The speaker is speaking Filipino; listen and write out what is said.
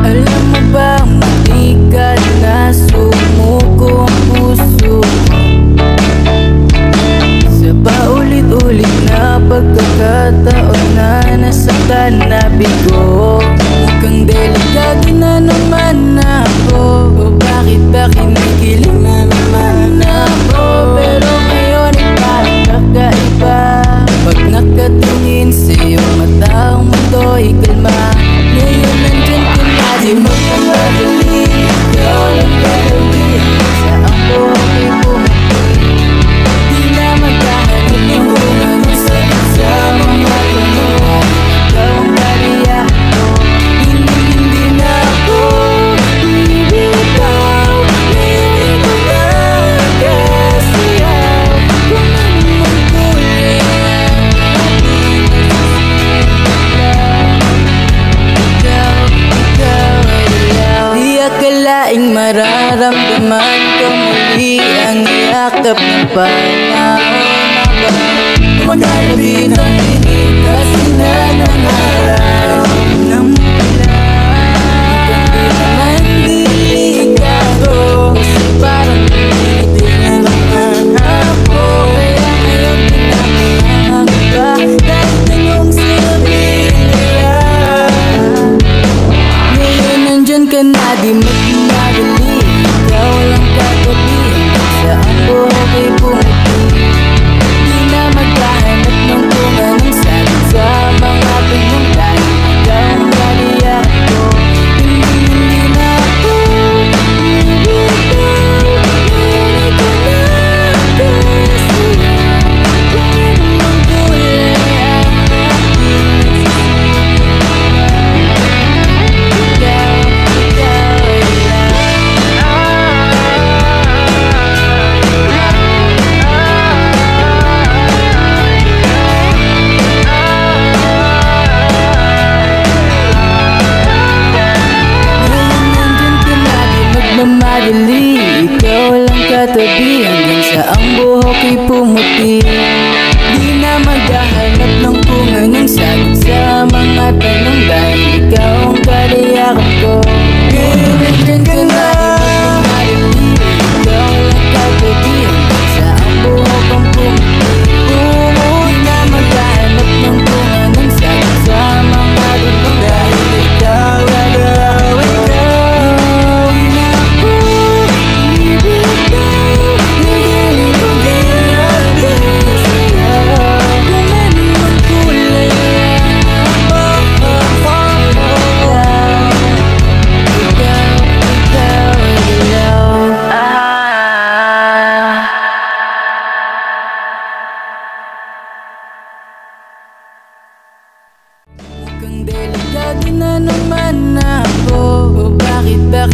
Alam mo ba, mali ka na, sumuko ang puso mo sa paulit-ulit na pagkakataon na nasaktan na bigo. Mukhang delikado na naman ako, o bakit ba kinikilig na naman ako? Pero ngayon ay parang kakaiba, pag nakatingin sa iyong mata, ang mundo'y kalma. Ngayon nandyan ka na, di mo ka madali, ikaw lang gagawin sa ang buhay mo. Di na magkahanap ng bunga ng sakit sa mga tanong. Ikaw ang bariya ko, hindi na ako bibitaw. Ngayon ko na kasiyaw, kung ano mang kulay di akalaing mararamdaman ko muli ang yakap ng panahon na ba magalabi ng init kasi na ng araw ng mula. Kundi naman delikado, kasi parang hindi na naman ako. Kaya ngayon pinapahang ba dahil tanong silbi nila. Ngayon nandyan ka na, di magmamadali, ikaw lang katabi sa ang buhay pumuti. Di na maghahanap ng bunga ng sakit sa mga pinong dahil ikaw ang bariya ko. Hindi na ako bibitaw. Ngayon ko na kasiyaw, kung ano mang kulay ang aking magmamadali, ikaw lang katabi hanggang sa ang buhok ay pumuti. Di na maghahanap ng bunga ng sagot sa mga tanong dahil ikaw ang kaliyakan ko. Ngayon nandyan ka na, di magmamadali, ikaw lang katabi hanggang sa ang buhok ang pumuti. Di na maghahanap ng bunga ng sagot sa mga tanong dahil ikaw ang kaliyakan ko. Mukhang delikado na naman ako, o bakit ba